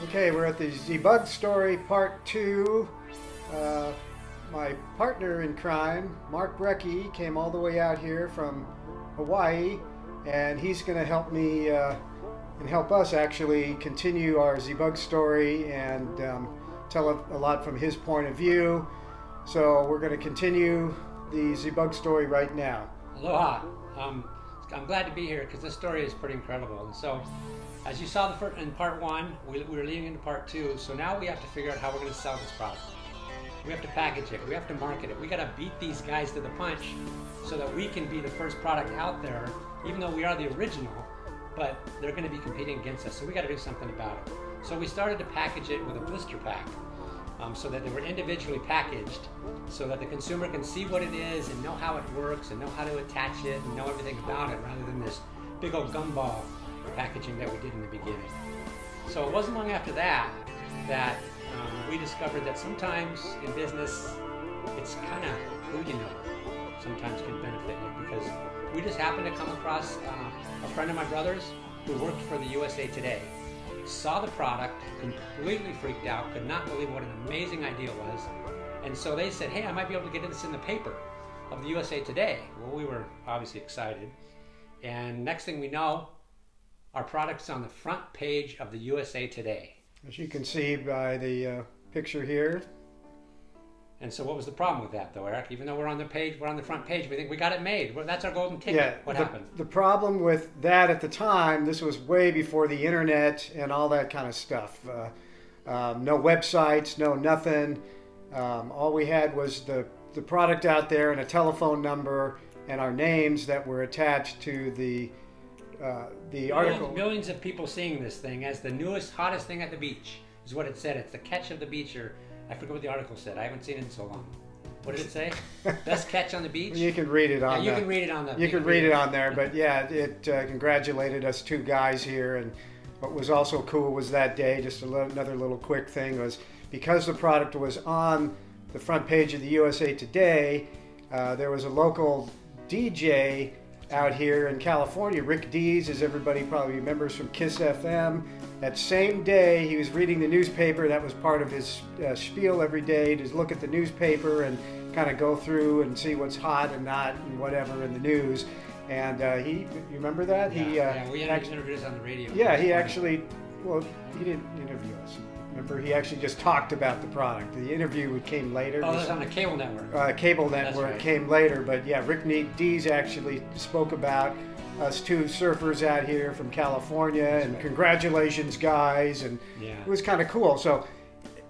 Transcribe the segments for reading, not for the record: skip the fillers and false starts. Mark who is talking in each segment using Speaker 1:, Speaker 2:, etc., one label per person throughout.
Speaker 1: Okay, we're at the Zebug story part 2. My partner in crime, Mark Brekke, came all the way out here from Hawaii, and he's going to help me and help us actually continue our Zebug story and tell a lot from his point of view. So we're going to continue the Zebug story right now.
Speaker 2: Aloha. I'm glad to be here because this story is pretty incredible. And so, as you saw in part 1, we were leading into part 2. So now we have to figure out how we're going to sell this product. We have to package it. We have to market it. We got to beat these guys to the punch so that we can be the first product out there, even though we are the original, but they're going to be competing against us. So we got to do something about it. So we started to package it with a blister pack. So that they were individually packaged so that the consumer can see what it is and know how it works and know how to attach it and know everything about it rather than this big old gumball packaging that we did in the beginning. So it wasn't long after that we discovered that sometimes in business it's kind of who you know sometimes can benefit you, because we just happened to come across a friend of my brother's who worked for the USA Today, saw the product, completely freaked out, could not believe what an amazing idea it was. And so they said, hey, I might be able to get this in the paper of the USA Today. Well, we were obviously excited. And next thing we know, our product's on the front page of the USA Today.
Speaker 1: As you can see by the picture here.
Speaker 2: And so what was the problem with that, though, Eric? Even though we're on the front page, we think we got it made. Well, that's our golden ticket.
Speaker 1: Yeah,
Speaker 2: what happened?
Speaker 1: The problem with that at the time, this was way before the internet and all that kind of stuff. No websites, no nothing. All we had was the product out there and a telephone number and our names that were attached to the article.
Speaker 2: Millions of people seeing this thing as the newest, hottest thing at the beach is what it said. It's the catch of the beach, or I forget what the article said. I haven't seen it in so long. What did it say? Best catch on the beach?
Speaker 1: You can read it on.
Speaker 2: Yeah, you can read it on the.
Speaker 1: You can read it on there, but yeah, it congratulated us two guys here. And what was also cool was that day, just another little quick thing, was because the product was on the front page of the USA Today, there was a local DJ out here in California, Rick Dees, as everybody probably remembers from Kiss FM. That same day, he was reading the newspaper. That was part of his spiel every day, to look at the newspaper and kind of go through and see what's hot and not and whatever in the news. And you remember that?
Speaker 2: Yeah, we interviewed us on the radio.
Speaker 1: Yeah, he actually, well, he didn't interview us. Remember, he actually just talked about the product. The interview came later.
Speaker 2: Oh, it was on the cable network.
Speaker 1: Cable network.
Speaker 2: That's right.
Speaker 1: Came later, but yeah, Rick Dees actually spoke about us two surfers out here from California, and congratulations, guys, and it was kind of cool. So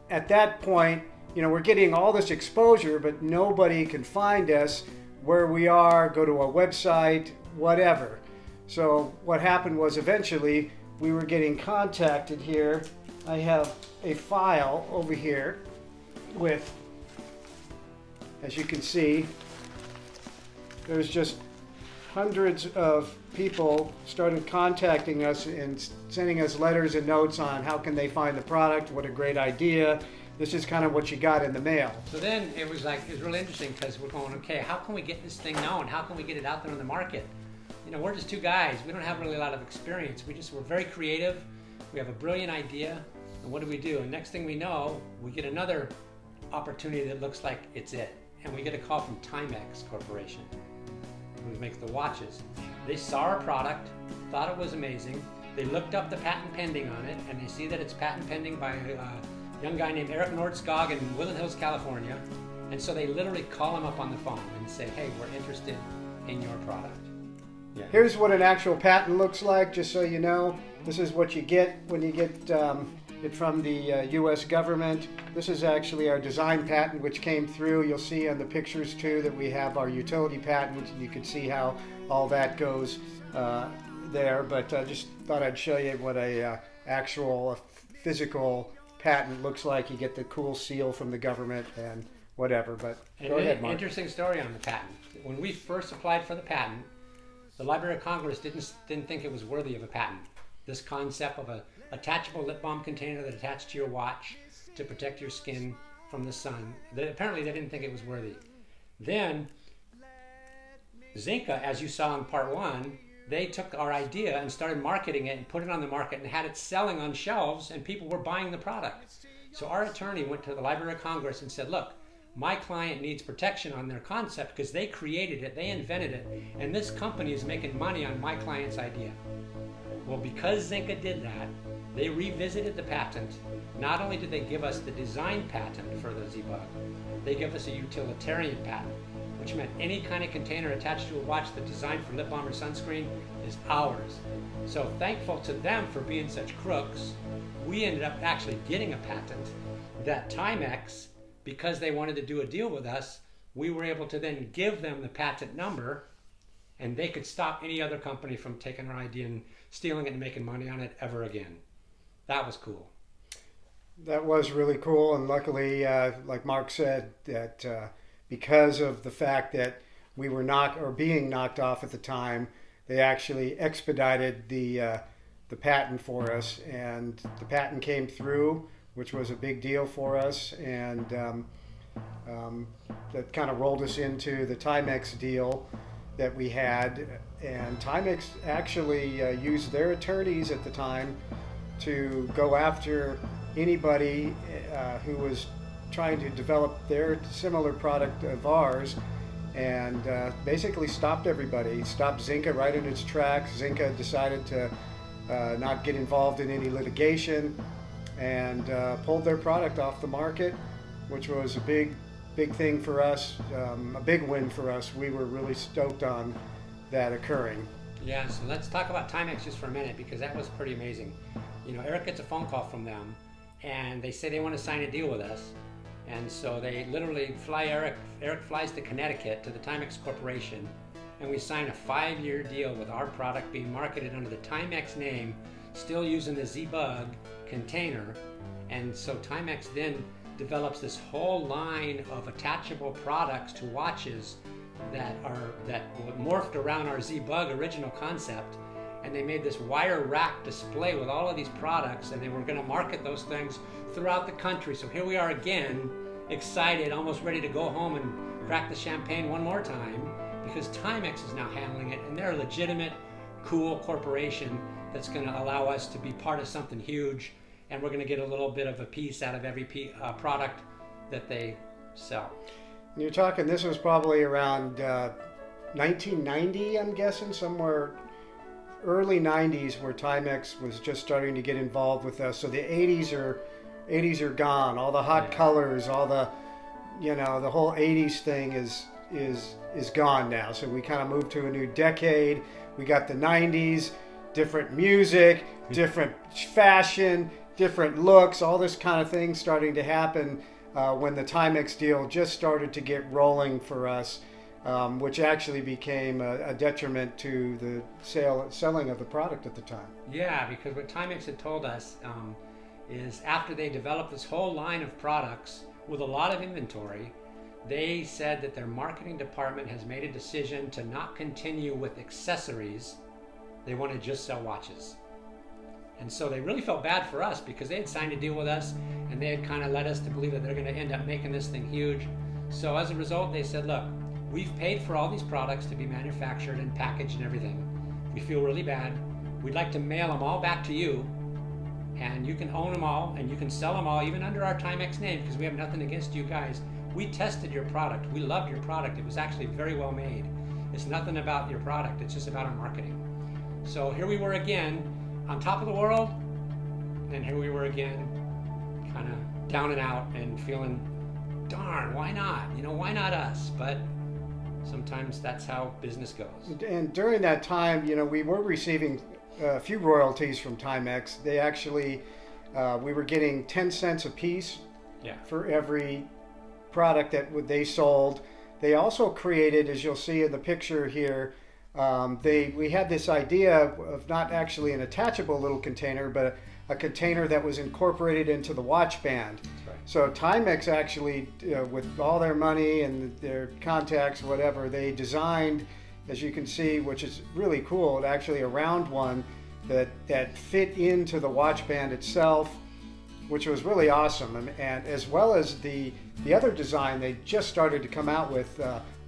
Speaker 1: at that point, we're getting all this exposure, but nobody can find us where we are, go to a website, whatever. So what happened was eventually we were getting contacted here. I have a file over here with, as you can see, there's just hundreds of people started contacting us and sending us letters and notes on how can they find the product, what a great idea. This is kind of what you got in the mail.
Speaker 2: So then it was really interesting, because we're going, okay, how can we get this thing known? How can we get it out there in the market? We're just two guys. We don't have really a lot of experience. We're very creative. We have a brilliant idea. And what do? And next thing we know, we get another opportunity that looks like it's it. And we get a call from Timex Corporation, who makes the watches. They saw our product, thought it was amazing. They looked up the patent pending on it, and they see that it's patent pending by a young guy named Erik Nordskog in Woodland Hills, California. And so they literally call him up on the phone and say, hey, we're interested in your product. Yeah.
Speaker 1: Here's what an actual patent looks like, just so you know. This is what you get when you get it from the U.S. government. This is actually our design patent, which came through. You'll see on the pictures too that we have our utility patent, and you can see how all that goes there. But I just thought I'd show you what a actual physical patent looks like. You get the cool seal from the government and whatever. But go ahead, Mark.
Speaker 2: Interesting story on the patent. When we first applied for the patent, the Library of Congress didn't think it was worthy of a patent. This concept of a attachable lip balm container that attached to your watch to protect your skin from the sun. Apparently they didn't think it was worthy. Then Zinca, as you saw in part 1, they took our idea and started marketing it and put it on the market and had it selling on shelves, and people were buying the product. So our attorney went to the Library of Congress and said, look, my client needs protection on their concept because they created it, they invented it, and this company is making money on my client's idea. Well, because Zynka did that, they revisited the patent. Not only did they give us the design patent for the Zebug, they give us a utilitarian patent, which meant any kind of container attached to a watch that's designed for lip balm or sunscreen is ours. So thankful to them for being such crooks, we ended up actually getting a patent that Timex, because they wanted to do a deal with us, we were able to then give them the patent number, and they could stop any other company from taking our idea and stealing it and making money on it ever again. That was cool.
Speaker 1: That was really cool, and luckily, like Mark said, that because of the fact that we were being knocked off at the time, they actually expedited the patent for us, and the patent came through, which was a big deal for us, and that kind of rolled us into the Timex deal that we had. And Timex actually used their attorneys at the time to go after anybody who was trying to develop their similar product of ours, and basically stopped everybody, stopped Zynka right in its tracks. Zynka decided to not get involved in any litigation, and pulled their product off the market, which was a big thing for us, a big win for us. We were really stoked on that occurring.
Speaker 2: Yeah, so let's talk about Timex just for a minute, because that was pretty amazing. You know, Erik gets a phone call from them, and they say they want to sign a deal with us. And so they literally fly Erik flies to Connecticut to the Timex Corporation, and we sign a 5-year deal with our product being marketed under the Timex name, still using the Zebug container. And so Timex then develops this whole line of attachable products to watches that morphed around our Zebug original concept, and they made this wire rack display with all of these products, and they were going to market those things throughout the country. So here we are again, excited, almost ready to go home and crack the champagne one more time, because Timex is now handling it, and they're a legitimate, cool corporation that's going to allow us to be part of something huge, and we're going to get a little bit of a piece out of every product that they sell.
Speaker 1: And you're talking, this was probably around 1990, I'm guessing, somewhere early 90s, where Timex was just starting to get involved with us. So the 80s are gone. All the hot colors, all the, the whole 80s thing is gone now. So we kind of moved to a new decade. We got the 90s, different music, different fashion, different looks, all this kind of thing starting to happen when the Timex deal just started to get rolling for us, which actually became a detriment to the selling of the product at the time.
Speaker 2: Yeah, because what Timex had told us is after they developed this whole line of products with a lot of inventory, they said that their marketing department has made a decision to not continue with accessories. They want to just sell watches. And so they really felt bad for us, because they had signed a deal with us, and they had kind of led us to believe that they're going to end up making this thing huge. So as a result, they said, look, we've paid for all these products to be manufactured and packaged and everything. We feel really bad. We'd like to mail them all back to you, and you can own them all, and you can sell them all, even under our Timex name, because we have nothing against you guys. We tested your product. We loved your product. It was actually very well made. It's nothing about your product. It's just about our marketing. So here we were again, on top of the world, and here we were again, kind of down and out and feeling, darn, why not? Why not us? But sometimes that's how business goes.
Speaker 1: And during that time, we were receiving a few royalties from Timex. They actually, we were getting 10 cents a piece for every product that they sold. They also created, as you'll see in the picture here, we had this idea of not actually an attachable little container, but a container that was incorporated into the watch band.
Speaker 2: That's right.
Speaker 1: So Timex actually, with all their money and their contacts, whatever, they designed, as you can see, which is really cool, actually a round one that fit into the watch band itself, which was really awesome. And as well as the other design they just started to come out with,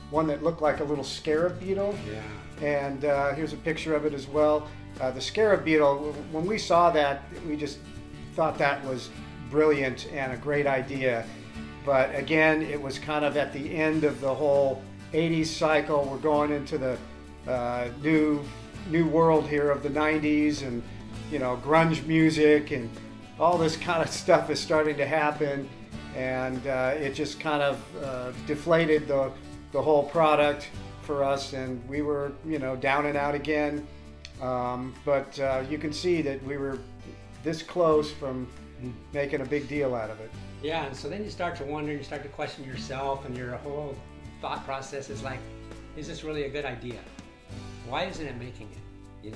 Speaker 1: one that looked like a little scarab beetle.
Speaker 2: Yeah.
Speaker 1: And here's a picture of it as well. The scarab beetle, when we saw that, we just thought that was brilliant and a great idea. But again, it was kind of at the end of the whole 80s cycle. We're going into the new world here of the 90s, and grunge music and all this kind of stuff is starting to happen, and it just kind of deflated the whole product for us, and we were down and out again. But you can see that we were this close from making a big deal out of it.
Speaker 2: Yeah, and so then you start to wonder, you start to question yourself, and your whole thought process is like, is this really a good idea? Why isn't it making it?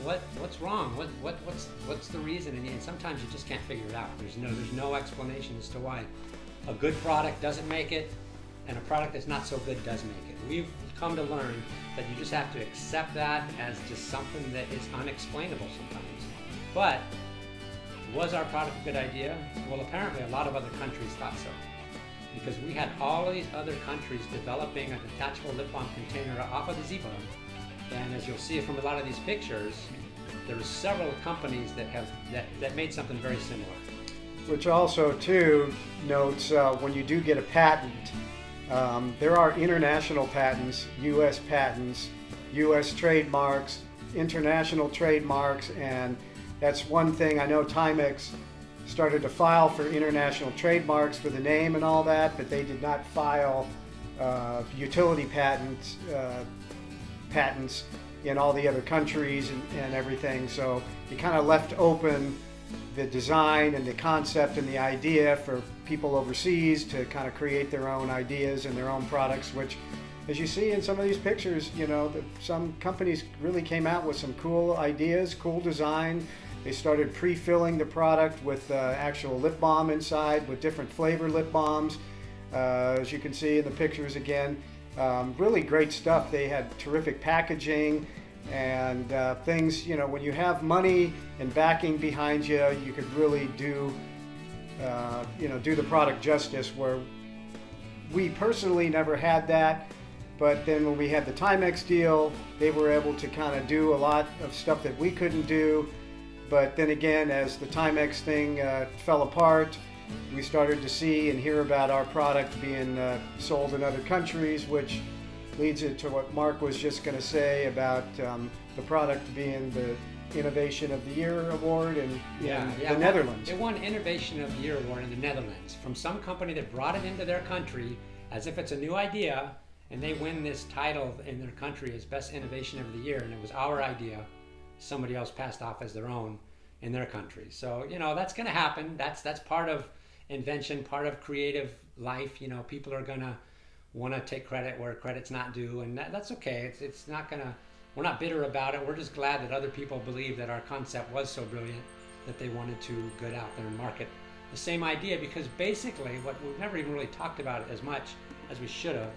Speaker 2: What's wrong? What's the reason? And sometimes you just can't figure it out. There's no explanation as to why a good product doesn't make it, and a product that's not so good does make it. We've come to learn that you just have to accept that as just something that is unexplainable sometimes. But was our product a good idea? Well, apparently a lot of other countries thought so, because we had all of these other countries developing a detachable lip balm container off of the Zebug. And as you'll see from a lot of these pictures, there were several companies that made something very similar.
Speaker 1: Which also too notes when you do get a patent, there are international patents, U.S. patents, U.S. trademarks, international trademarks, and that's one thing. I know Timex started to file for international trademarks for the name and all that, but they did not file utility patents in all the other countries and everything. So you kind of left open the design and the concept and the idea for people overseas to kind of create their own ideas and their own products, which, as you see in some of these pictures, some companies really came out with some cool ideas, cool design. They started pre-filling the product with actual lip balm inside, with different flavor lip balms, as you can see in the pictures again. Really great stuff. They had terrific packaging and things. When you have money and backing behind you, you could really do the product justice, where we personally never had that. But then when we had the Timex deal, they were able to kind of do a lot of stuff that we couldn't do. But then again, as the Timex thing fell apart, we started to see and hear about our product being sold in other countries, which leads it to what Mark was just going to say about the product being the Innovation of the Year award in the Netherlands.
Speaker 2: It won Innovation of the Year award in the Netherlands from some company that brought it into their country as if it's a new idea, and they win this title in their country as Best Innovation of the Year, and it was our idea. Somebody else passed off as their own in their country. So, that's going to happen. That's part of invention, part of creative life. People are going to want to take credit where credit's not due, and that's okay. It's not going to, we're not bitter about it. We're just glad that other people believe that our concept was so brilliant that they wanted to get out there and market the same idea, because basically what we've never even really talked about it as much as we should have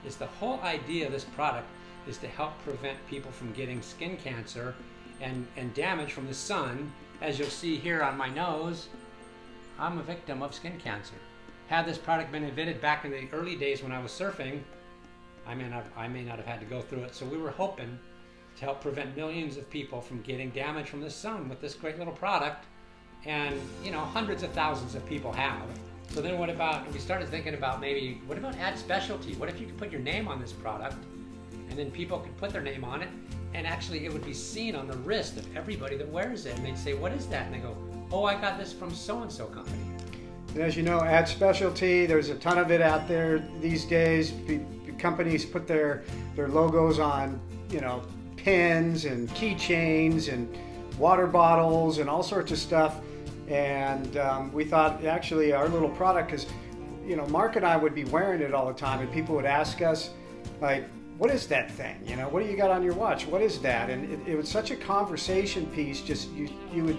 Speaker 2: is the whole idea of this product is to help prevent people from getting skin cancer and damage from the sun. As you'll see here on my nose, I'm a victim of skin cancer. Had this product been invented back in the early days when I was surfing, I may not have had to go through it. So we were hoping to help prevent millions of people from getting damage from the sun with this great little product. And hundreds of thousands of people have. So then we started thinking about what about add specialty? What if you could put your name on this product, and then people could put their name on it, and actually it would be seen on the wrist of everybody that wears it, and they'd say, what is that? And they go, oh, I got this from so-and-so company.
Speaker 1: And as you know, add specialty, there's a ton of it out there these days. Companies put their logos on, pins and keychains and water bottles and all sorts of stuff. And we thought actually our little product, because Mark and I would be wearing it all the time, and people would ask us, like, what is that thing? What do you got on your watch? What is that? And it was such a conversation piece. Just you would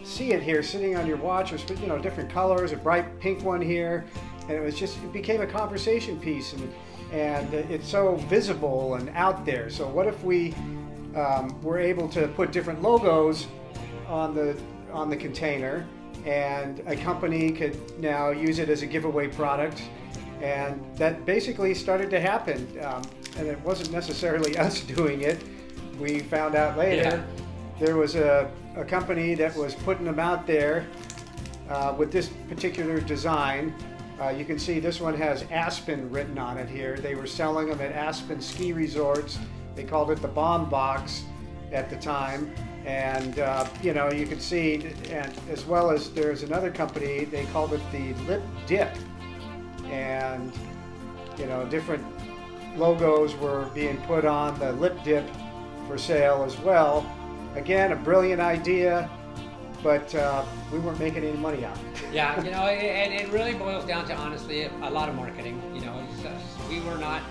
Speaker 1: see it here sitting on your watch, or different colors, a bright pink one here, and it became a conversation piece, and it's so visible and out there. So what if we were able to put different logos on the container, and a company could now use it as a giveaway product, And that basically started to happen. And it wasn't necessarily us doing it. We found out later there was a company that was putting them out there with this particular design. You can see this one has Aspen written on it here. They were selling them at Aspen ski resorts. They called it the Balm box at the time. And you know, you can see, and as well as there's another company, they called it the Lip Dip. And you know, different logos were being put on the Lip Dip for sale as well. Again, a brilliant idea, but we weren't making any money on it.
Speaker 2: Yeah, you know, and it really boils down to, honestly, a lot of marketing. You know, we were not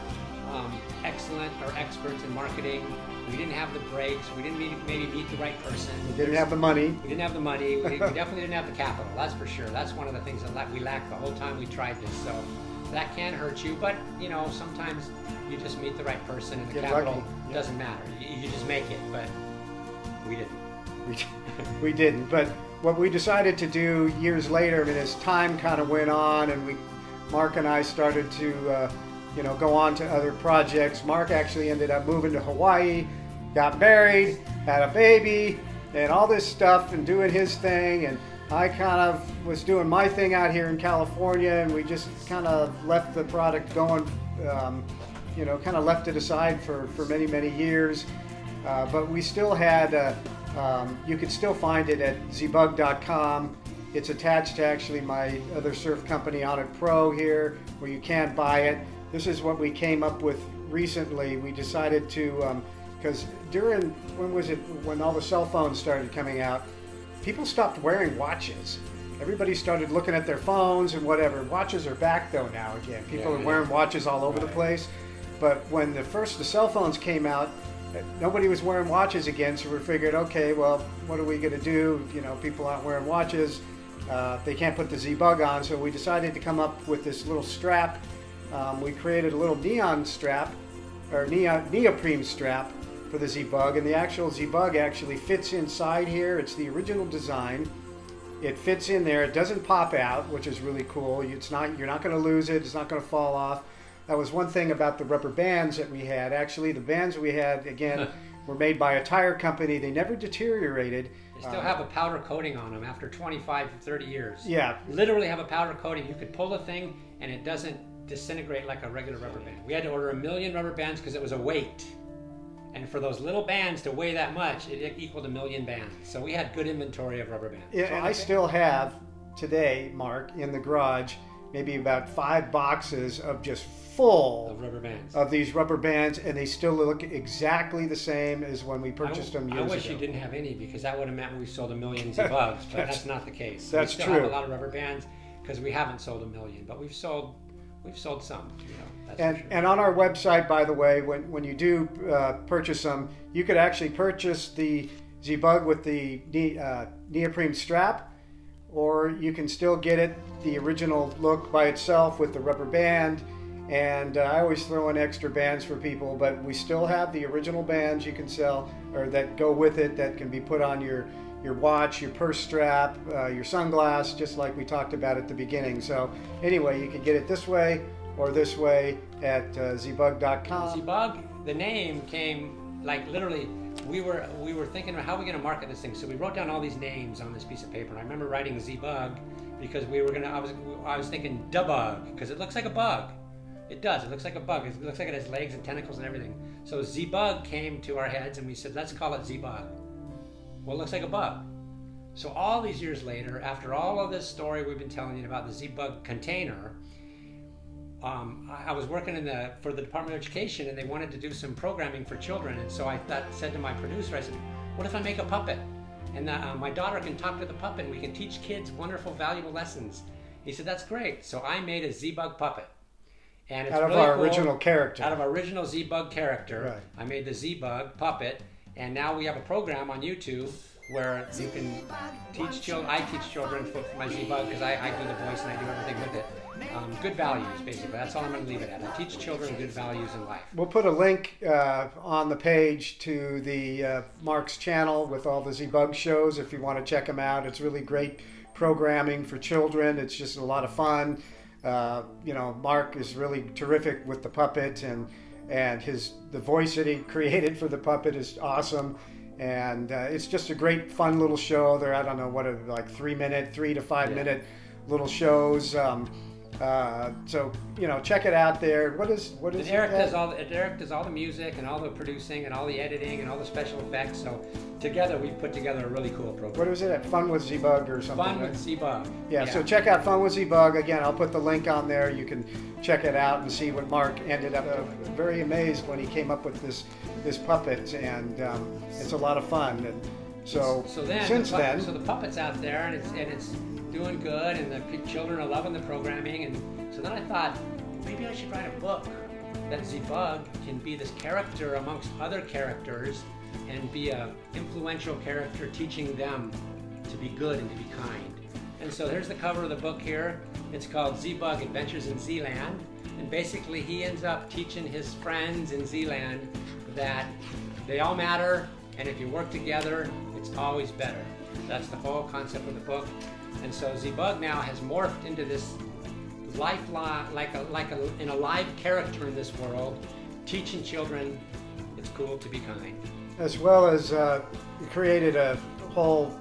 Speaker 2: excellent or experts in marketing. We didn't have the breaks. We didn't maybe meet the right person.
Speaker 1: We didn't have the money.
Speaker 2: We didn't have the money. We definitely didn't have the capital. That's for sure. That's one of the things that we lacked the whole time we tried this. So that can hurt you, but you know, sometimes you just meet the right person, and the capital doesn't matter. You just make it. But we didn't.
Speaker 1: We didn't. But what we decided to do years later, I mean, as time kind of went on, and Mark and I started to, you know, go on to other projects. Mark actually ended up moving to Hawaii, got married, had a baby, and all this stuff, and doing his thing. And I kind of was doing my thing out here in California, and we just kind of left the product going, you know, kind of left it aside for many, many years. But we still had, you could still find it at Zebug.com. It's attached to actually my other surf company, On It Pro here, where you can buy it. This is what we came up with recently. We decided to, because when all the cell phones started coming out, people stopped wearing watches. Everybody started looking at their phones and whatever. Watches are back though now again. People are wearing watches all over the place. But when the cell phones came out, nobody was wearing watches again, so we figured, okay, well, what are we going to do? You know, people aren't wearing watches. They can't put the Zebug on, so we decided to come up with this little strap. We created a little neon strap, or neoprene strap for the Zebug, and the actual Zebug actually fits inside here. It's the original design. It fits in there. It doesn't pop out, which is really cool. You're not going to lose it. It's not going to fall off. That was one thing about the rubber bands that we had. Actually, the bands we had, again, were made by a tire company. They never deteriorated.
Speaker 2: They still have a powder coating on them after 25, 30 years.
Speaker 1: Yeah.
Speaker 2: Literally have a powder coating. You could pull the thing and it doesn't disintegrate like a regular rubber band. We had to order 1 million rubber bands because it was a weight. And for those little bands to weigh that much, it equaled 1 million bands. So we had good inventory of rubber bands.
Speaker 1: Yeah, and I still have today, Mark, in the garage, maybe about 5 boxes of just full
Speaker 2: of rubber bands.
Speaker 1: Of these rubber bands, and they still look exactly the same as when we purchased them years ago.
Speaker 2: I wish you didn't have any, because that would have meant we sold 1 million Zebugs, but that's not the case.
Speaker 1: That's
Speaker 2: true. We still have a lot of rubber bands because we haven't sold 1 million, but we've sold some. You know, that's for sure.
Speaker 1: And on our website, by the way, when you do purchase them, you could actually purchase the Zebug with the neoprene strap, or you can still get it the original look by itself with the rubber band. And I always throw in extra bands for people, but we still have the original bands you can sell, or that go with it, that can be put on your watch, your purse strap, your sunglass, just like we talked about at the beginning. So anyway, you can get it this way or this way at Zebug.com.
Speaker 2: Zebug, the name came like literally. We were thinking about how are we going to market this thing. So we wrote down all these names on this piece of paper. And I remember writing Zebug because I was thinking Dubug because it looks like a bug. It does. It looks like a bug. It looks like it has legs and tentacles and everything. So Zebug came to our heads, and we said, let's call it Zebug. Well, it looks like a bug. So all these years later, after all of this story we've been telling you about the Zebug container, I was working for the Department of Education, and they wanted to do some programming for children. And so I said to my producer, I said, what if I make a puppet? And my daughter can talk to the puppet, and we can teach kids wonderful, valuable lessons. He said, that's great. So I made a Zebug puppet. And it's
Speaker 1: out of
Speaker 2: really
Speaker 1: our
Speaker 2: cool.
Speaker 1: original character.
Speaker 2: Out of our original Zebug character.
Speaker 1: Right.
Speaker 2: I made the Zebug puppet, and now we have a program on YouTube where you can teach children. I teach children for my Zebug because I do the voice and I do everything with it. Good values, basically. That's all I'm going to leave it at. I teach children good values in life.
Speaker 1: We'll put a link on the page to the Mark's channel with all the Zebug shows if you want to check them out. It's really great programming for children. It's just a lot of fun. You know, Mark is really terrific with the puppet, and the voice that he created for the puppet is awesome. And it's just a great, fun little show. They're, I don't know, what are like 3 to 5 minute little shows. So you know, check it out there. What is
Speaker 2: Erik does all the music and all the producing and all the editing and all the special effects. So together we put together a really cool program.
Speaker 1: What was it? Fun with Zebug or something?
Speaker 2: Fun with Zebug.
Speaker 1: Yeah. So check out Fun with Zebug. Again, I'll put the link on there. You can check it out and see what Mark ended up. Very amazed when he came up with this puppet, and it's a lot of fun. And so the puppet's out there, and it's doing good, and the children are loving the programming. And so then I thought, maybe I should write a book that Zebug can be this character amongst other characters and be a influential character, teaching them to be good and to be kind. And so here's the cover of the book here. It's called Zebug Adventures in Zealand. And basically he ends up teaching his friends in Zealand that they all matter, and if you work together, it's always better. That's the whole concept of the book. And so Zebug now has morphed into this lifeline, like a live character in this world, teaching children it's cool to be kind. As well as he created a whole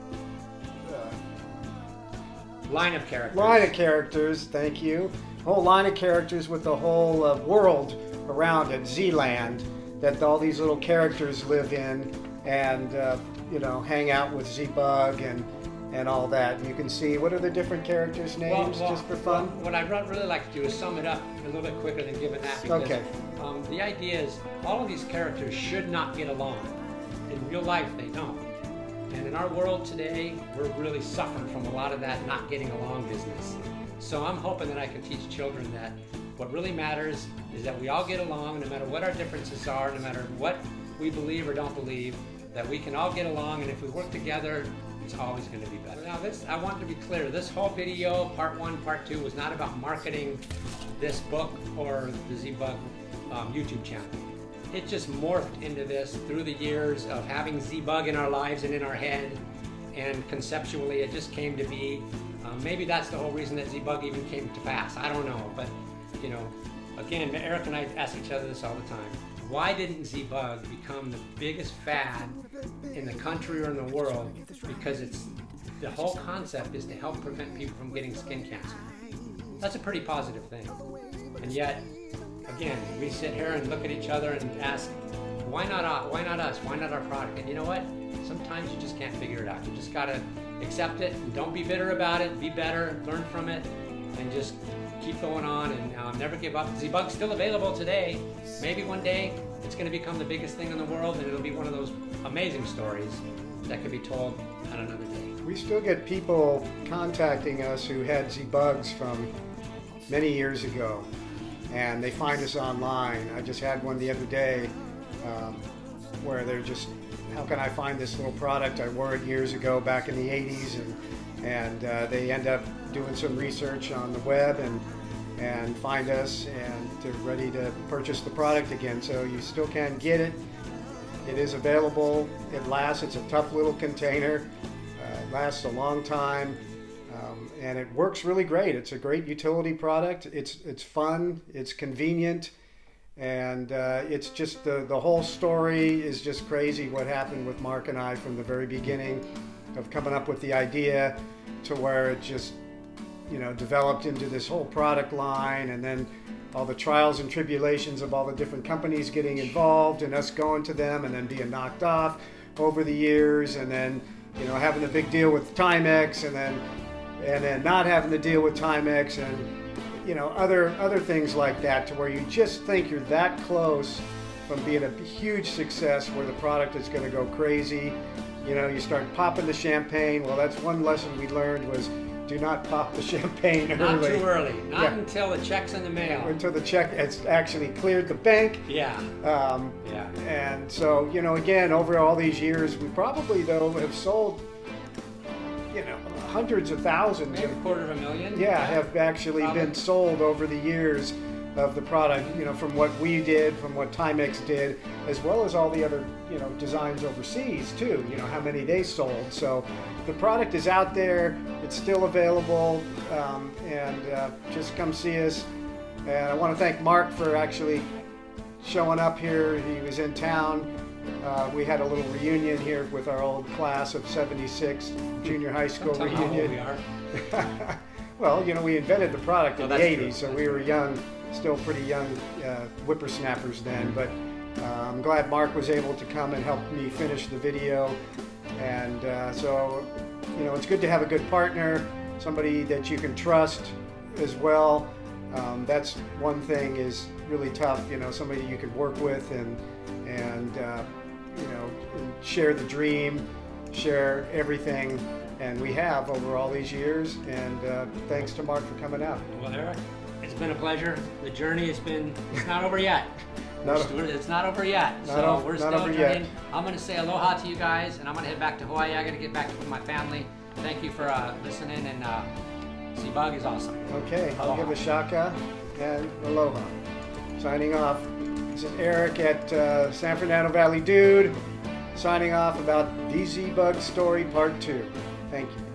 Speaker 2: line of characters.
Speaker 1: Thank you. A whole line of characters with the whole world around it, Zealand, that all these little characters live in, and you know, hang out with Zebug and all that. You can see, what are the different characters' names, just for fun?
Speaker 2: What I'd really like to do is sum it up a little bit quicker than giving that, because the idea is all of these characters should not get along. In real life, they don't. And in our world today, we're really suffering from a lot of that not getting along business. So I'm hoping that I can teach children that what really matters is that we all get along, no matter what our differences are, no matter what we believe or don't believe, that we can all get along, and if we work together, it's always going to be better. Now I want to be clear, this whole video, part 1, part 2, was not about marketing this book or the Zebug YouTube channel. It just morphed into this through the years of having Zebug in our lives and in our head, and conceptually it just came to be. Maybe that's the whole reason that Zebug even came to pass. I don't know, but you know, again, Erik and I ask each other this all the time. Why didn't Zebug become the biggest fad in the country or in the world? Because the whole concept is to help prevent people from getting skin cancer. That's a pretty positive thing. And yet, again, we sit here and look at each other and ask, why not us? Why not our product? And you know what? Sometimes you just can't figure it out. You just gotta accept it, and don't be bitter about it. Be better, learn from it, and just keep going on, and never give up. Zebug's still available today. Maybe one day it's going to become the biggest thing in the world, and it'll be one of those amazing stories that could be told on another day.
Speaker 1: We still get people contacting us who had Zebugs from many years ago, and they find us online. I just had one the other day where they're just, how can I find this little product? I wore it years ago back in the 80s, and they end up doing some research on the web and find us, and they're ready to purchase the product again. So you still can get it. It is available. It lasts. It's a tough little container. It lasts a long time, and it works really great. It's a great utility product. It's fun. It's convenient. And it's just the whole story is just crazy what happened with Mark and I from the very beginning of coming up with the idea to where it just, you know, developed into this whole product line, and then all the trials and tribulations of all the different companies getting involved and us going to them and then being knocked off over the years, and then, you know, having a big deal with Timex, and then not having the deal with Timex, and you know, other things like that, to where you just think you're that close from being a huge success where the product is going to go crazy. You know, you start popping the champagne. Well, that's one lesson we learned, was do not pop the champagne early.
Speaker 2: Not too early. Not until the check's in the mail.
Speaker 1: Until the check has actually cleared the bank.
Speaker 2: Yeah.
Speaker 1: And so, you know, again, over all these years, we probably, though, have sold, you know, hundreds of thousands.
Speaker 2: Maybe $250,000.
Speaker 1: Yeah, have actually been sold over the years of the product, from what we did, from what Timex did, as well as all the other, designs overseas too, how many they sold. So the product is out there, it's still available, and just come see us. And I want to thank Mark for actually showing up here. He was in town. We had a little reunion here with our old class of 76, junior high school reunion.
Speaker 2: We are.
Speaker 1: Well, we invented the product in the 80s,
Speaker 2: true.
Speaker 1: so we were young, still pretty young whippersnappers then. But I'm glad Mark was able to come and help me finish the video. And so, it's good to have a good partner, somebody that you can trust as well. That's one thing is really tough, somebody you can work with and share the dream, share everything, and we have over all these years. And thanks to Mark for coming out.
Speaker 2: Well, Eric, it's been a pleasure. The journey it's not over yet. It's not over yet. We're still journeying. I'm going to say aloha to you guys, and I'm going to head back to Hawaii. I got to get back with my family. Thank you for listening, and Zebug is awesome.
Speaker 1: Okay, I'll give a shaka and aloha. Signing off. This is Eric at San Fernando Valley Dude, signing off about the Zebug story part 2. Thank you.